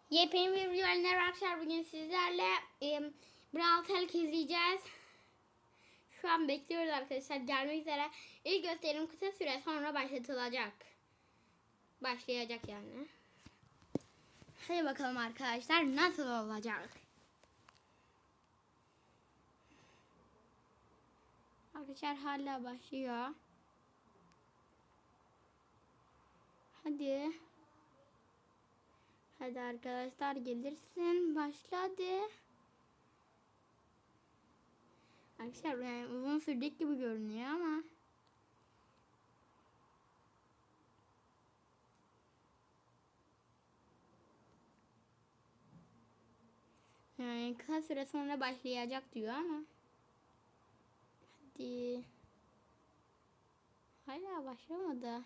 Yepyeni bir videoyla arkadaşlar, bugün sizlerle Brawl Talk izleyeceğiz. Şu an bekliyoruz arkadaşlar, gelmek üzere. İlk gösterim kısa süre sonra başlatılacak. Başlayacak yani. Hadi bakalım arkadaşlar, nasıl olacak? Arkadaşlar hala başlıyor. Hadi. Hadi arkadaşlar, gelirsin. Başladı. Arkadaşlar yani uzun sürecek gibi görünüyor ama. Yani kısa süre sonra başlayacak diyor ama. Hadi. Hala başlamadı.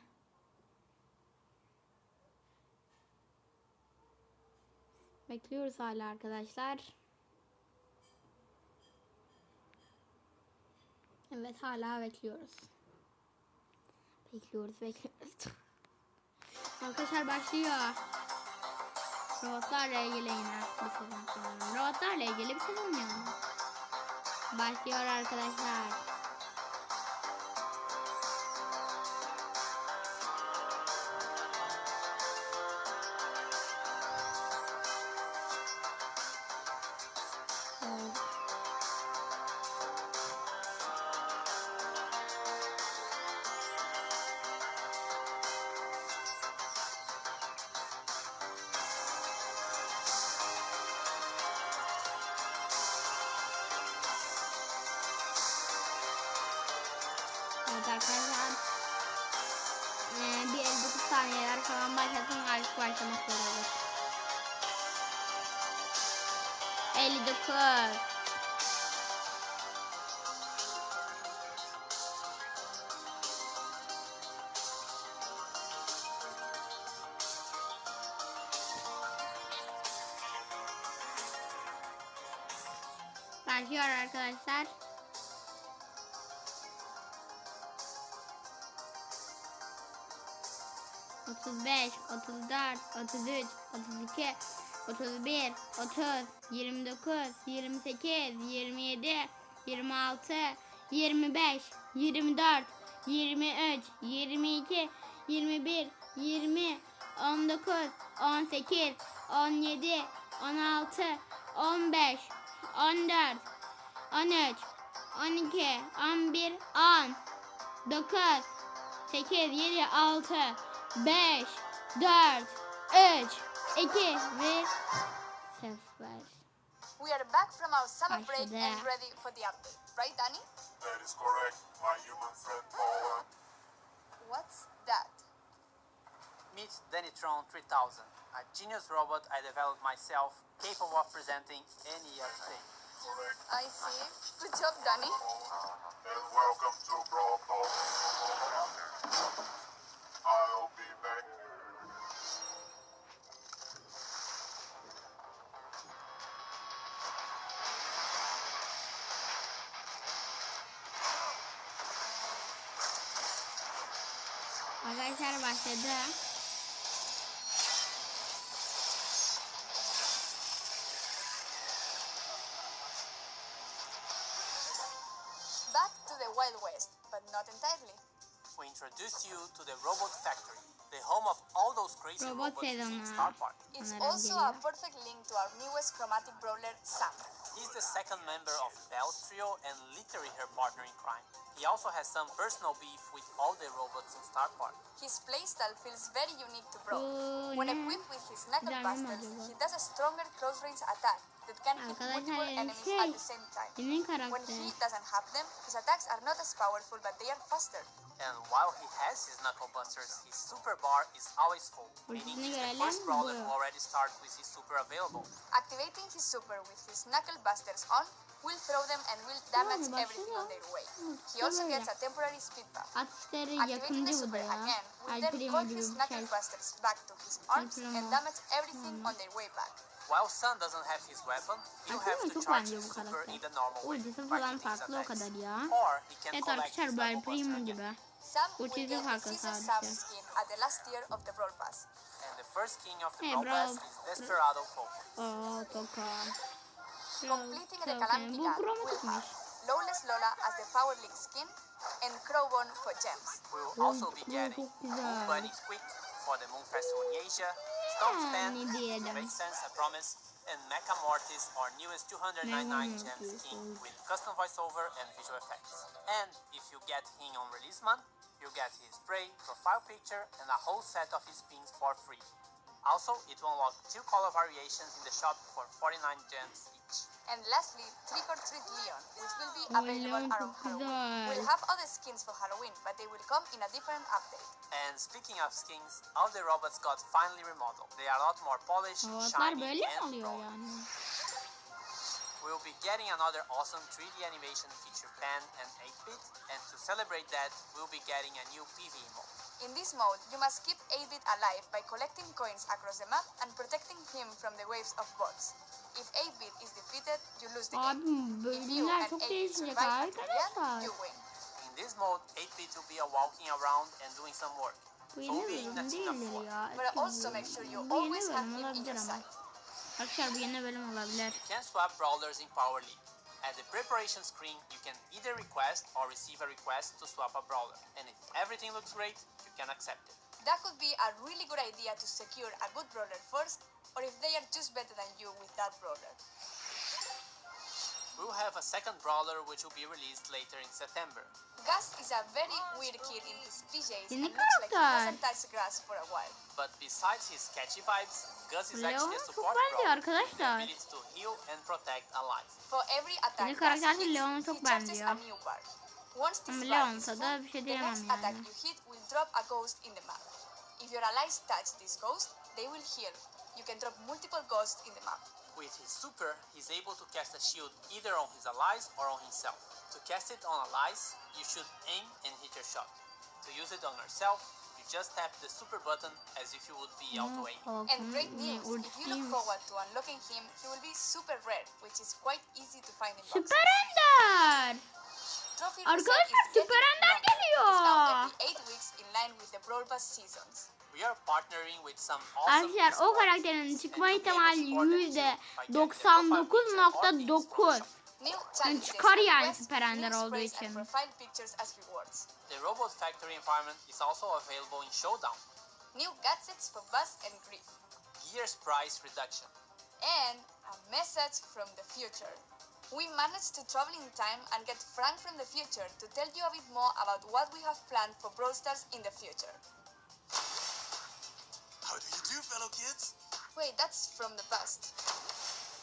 Bekliyoruz hala arkadaşlar. Evet, hala bekliyoruz. Bekliyoruz. Arkadaşlar başlıyor. Robotlarla ilgili yine bir sezon sanırım. Robotlarla ilgili bir sezon yani. Başlıyor arkadaşlar. Evet arkadaşlar, bir 59 saniyeler falan başlasın, artık başlamak zorunda. 59. Başlıyor arkadaşlar. Otuz beş, 34, 33, 32, 31, 30, 29, 28, 27, 26, 25, 24, 23, 22, 21, 20, 19, 18, 17, 16, 15, 14, 13, 12, 11, 10, 9, 8, 7, 6, 5, 4, 3, 2 ve 0. We are back from our summer break and ready for the update. Right, Danny? That is correct, my human friend Paula. What's that? Meet Dannytron 3000, a genius robot I developed myself, capable of presenting any update. Correct. I see. Good job, Danny. And welcome to Brawl Talk. I'll be back. Arkadaşlar başladı. Back to the Wild West, but not entirely. We introduce you to the Robot Factory, the home of all those crazy Robot robots in sezonu. Star Park. It's Onlara also a geliyor. perfect link to our newest chromatic brawler, Sam. He's the second member of Belle's trio and literally her partner in crime. He also has some personal beef with all the robots in Star Park. His playstyle feels very unique to Brawl. Oo, When ne? equipped with his knuckle Güzel mi busters, acaba? he does a stronger close-range attack that can hit Arkadaşlar multiple yani enemies at the same time. Kimin When karakteri? he doesn't have them, his attacks are not as powerful, but they are faster. And while he has his knuckle busters, his super bar is always full, meaning he's the first brawler who already starts with his super available. Activating his super with his knuckle busters on will throw them and will damage everything on their way. He also gets a temporary speed buff. Atışları Activating the yakıncı bu da super ya. again will Al then Primo call gibi his bir knuckle şey. busters back to his arms Primo. and damage everything on their way back. While Sun doesn't have his weapon, he'll Al have Primo to çok charge bence his bu super karakter. in the normal way, Ultisi by falan hitting his farklı o attacks. kadar ya. Or he can Evet collect arkadaşlar, his Brawl knuckle buster Primo again. gibi. Sam will Ultisi get the farklı Season Sam sadece. skin at the last tier of the Brawl Pass. And the first king of the Hey, Brawl Pass bro. is Desperado Poco. Oo, toka. Completing the Çok Calamity bu Gun will kromatikmiş. have Lawless Lola as the Power League skin and Crowbone for gems. We will also be Çok getting güzel. Moon Bunny Squeak for the Moon Festival in Asia, Stone Span, Ne diyelim. Makes Sense, I Promise, and Mecha Mortis, our newest 299 Mecha gem Mortis, skin evet. with custom voiceover and visual effects. And if you get him on release month, you get his spray, profile picture, and a whole set of his pins for free. Also, it will unlock 2 color variations in the shop for 49 gems each. And lastly, Trick or Treat Leon, which will be Ay, available Leon around çok Halloween. güzel. We'll have other skins for Halloween, but they will come in a different update. And speaking of skins, all the robots got finally remodeled. They are a lot more polished, Robotlar shiny, böyle mi and oluyor brawny. yani? We'll be getting another awesome 3D animation feature pen and 8-bit, and to celebrate that, we'll be getting a new PvE mode. In this mode, you must keep 8-bit alive by collecting coins across the map and protecting him from the waves of bots. If 8-bit is defeated, you lose the game. Abi If you bölümler and çok 8-bit değişecek survive until the end, arkadaşlar. you win. In this mode, 8-bit will be a walking around and doing some work. Bu So yeni we'll be in a bölüm team of değildir 4. ya. But Eski also bölüm. make sure you Bu yeni always have bölüm him in olabilir your ama. side. Arkadaşlar bu yeni bölüm olabilir. You can swap brawlers in Power League. At the preparation screen, you can either request or receive a request to swap a brawler. And if everything looks great, you can accept it. That could be a really good idea to secure a good brawler first, or if they are just better than you with that brawler. We'll have a second brawler which will be released later in September. Gus is a very weird kid in his PJs Yeni and looks like he karakter. hasn't touched grass for a while. But besides his catchy vibes, Gus is Leon actually a çok support benziyor brawler with the arkadaşlar. ability to heal and protect allies. For every attack Yeni Gus karakter hits, Leon'a he çok charges benziyor. a new bar. Once this Ama bar is Leon'sa full, da bir şey the diyemem next yani. attack you hit will drop a ghost in the map. If your allies touch this ghost, they will heal. You can drop multiple ghosts in the map. With his super, he's able to cast a shield either on his allies or on himself. To cast it on allies, you should aim and hit your shot. To use it on yourself, you just tap the super button as if you would be auto-aiming. And great news, if you look forward to unlocking him, he will be super rare, which is quite easy to find in boxes. Süper Ender. Trophy Arkadaşlar, reset is getting Süper Ender longer. geliyor. It's now every 8 weeks in line with the Brawl Pass seasons. We are partnering with some awesome Arkadaşlar o esports karakterin teams, çıkma and you'll be able to ihtimali support them too by getting the profile picture or pins from the %99.9. shop. New challenges çıkar and yani quests, Süper Ender new olduğu sprays için. and profile pictures as rewards. The Robot Factory environment is also available in Showdown. New gadgets for Buzz and Griff. Gears price reduction. And a message from the future. We managed to travel in time and get Frank from the future to tell you a bit more about what we have planned for Brawl Stars in the future. How do you do, fellow kids? Wait, that's from the past.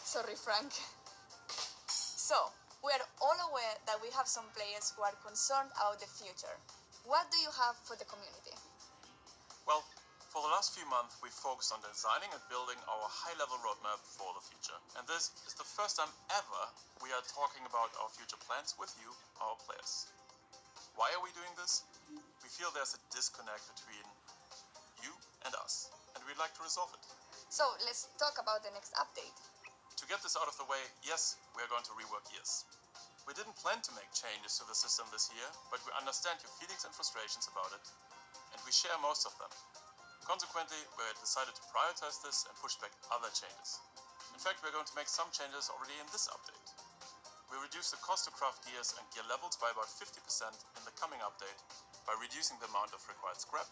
Sorry, Frank. So, we are all aware that we have some players who are concerned about the future. What do you have for the community? Well, for the last few months, we've focused on designing and building our high-level roadmap for the future. And this is the first time ever we are talking about our future plans with you, our players. Why are we doing this? We feel there's a disconnect between you and us, and we'd like to resolve it. So, let's talk about the next update. To get this out of the way, yes, we are going to rework Gears. We didn't plan to make changes to the system this year, but we understand your feelings and frustrations about it, and we share most of them. Consequently, we decided to prioritize this and push back other changes. In fact, we're going to make some changes already in this update. We reduce the cost to craft gears and gear levels by about 50% in the coming update by reducing the amount of required scrap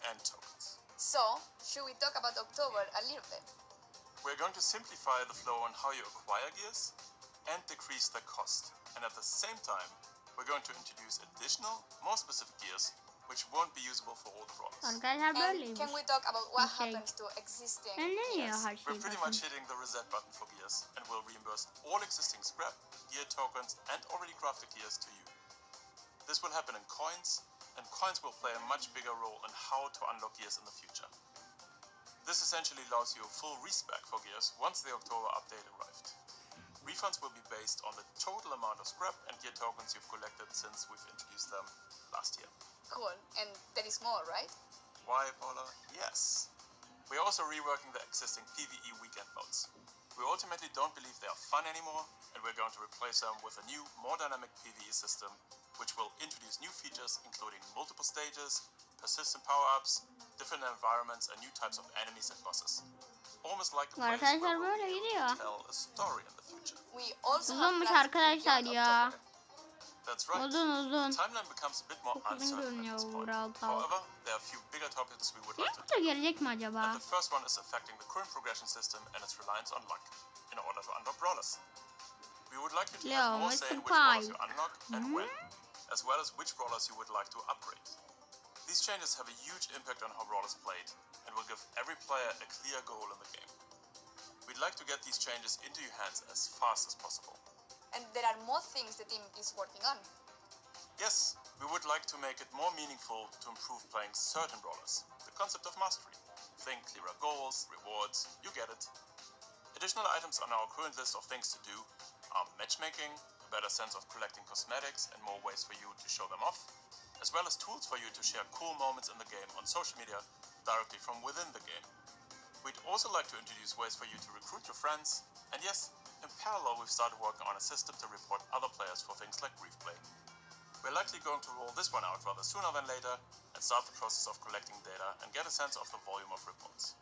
and tokens. So, should we talk about October a little bit? We're going to simplify the flow on how you acquire gears and decrease the cost. And at the same time, we're going to introduce additional, more specific gears which won't be usable for all the brawlers. Arkadaşlar And böyleymiş. can we talk about what Okay. happens to existing Ben ne ya gears? her şeyi We're pretty bakın. much hitting the reset button for gears and will reimburse all existing scrap, gear tokens and already crafted gears to you. This will happen in coins, and coins will play a much bigger role in how to unlock gears in the future. This essentially allows you a full respec for gears once the October update arrived. Refunds will be based on the total amount of scrap and gear tokens you've collected since we've introduced them last year. Cool. And there is more, right? Why, Paula? Yes. We're also reworking the existing PvE weekend modes. We ultimately don't believe they are fun anymore, and we're going to replace them with a new, more dynamic PvE system, which will introduce new features including multiple stages, persistent power-ups, different environments, and new types of enemies and bosses. Almost like a place Arkadaşlar where we'll böyle be able gidiyor. to tell a story in the future. We also have Uzunmuş plans arkadaşlar beyond ya. October. That's right. Uzun. The timeline becomes a bit more Çok uzun uncertain at görünüyor this bu point. Brawl Talk. However, there are a few bigger topics we would like Yeni to kutu gelecek mi acaba? And the first one is affecting the current progression system and its reliance on luck in order to unlock brawlers. We would like you to have more say in which brawlers you unlock and when, as well as which brawlers you would like to upgrade. These changes have a huge impact on how brawlers played and will give every player a clear goal in the game. We'd like to get these changes into your hands as fast as possible. And there are more things the team is working on. Yes, we would like to make it more meaningful to improve playing certain brawlers. The concept of mastery. Think clearer goals, rewards, you get it. Additional items on our current list of things to do are matchmaking, a better sense of collecting cosmetics and more ways for you to show them off, as well as tools for you to share cool moments in the game on social media directly from within the game. We'd also like to introduce ways for you to recruit your friends, and yes, in parallel we've started working on a system to report other players for things like grief play. We're likely going to roll this one out rather sooner than later and start the process of collecting data and get a sense of the volume of reports.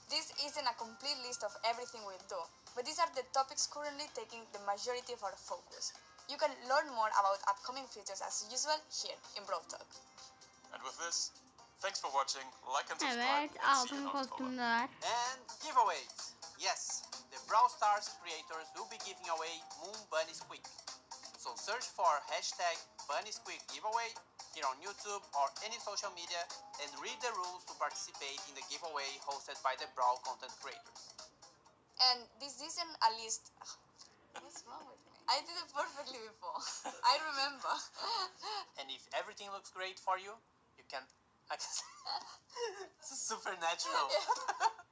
This isn't a complete list of everything we'll do, but these are the topics currently taking the majority of our focus. You can learn more about upcoming features as usual here in Brawl Talk. And with this, thanks for watching, like and subscribe, Evet, and see you altın in October. kostümler. And giveaways. Yes, the Brawl Stars creators will be giving away Moon Bunny Squeak. So search for hashtag Bunny Squeak giveaway here on YouTube or any social media and read the rules to participate in the giveaway hosted by the Brawl content creators. And this isn't a list. What's wrong with me? I did it perfectly before. I remember. And if everything looks great for you, you can access. This is supernatural.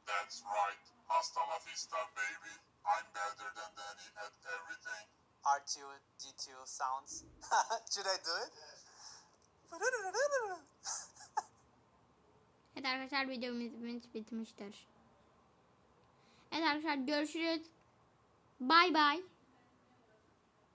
That's right. Hasta la vista, baby. I'm better than Danny at everything. R2, D2 sounds. Should I do it? Evet arkadaşlar videomuz bitmiştir. Evet arkadaşlar görüşürüz. Bay bay.